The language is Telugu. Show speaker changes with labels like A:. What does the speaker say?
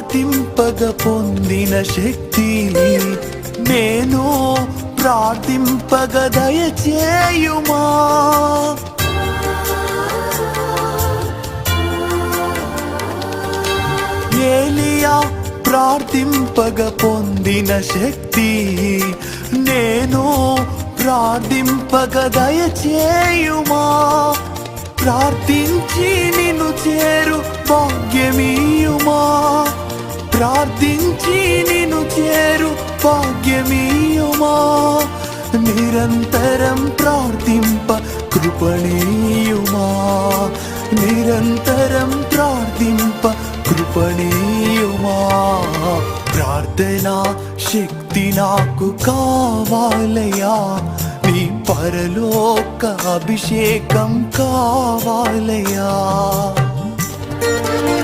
A: ప్రార్థింపగ పొందిన శక్తి నేను ప్రార్థింపగ దయచేయుమా. ఏలియా ప్రార్థింపగ పొందిన శక్తి నేను ప్రార్థింపగ దయచేయుమా. ప్రార్థించి నిన్ను చేరు భాగ్యమీయుమా. ప్రార్థించి నిన్ను చేరు భాగ్యమీయుమా. నిరంతరం ప్రార్థింప కృపణీయుమా. నిరంతరం ప్రార్థింప కృపణీయుమా. ప్రార్థనా శక్తి నాకు కావాలయా. నీ పరలోక అభిషేకం కావాలయా.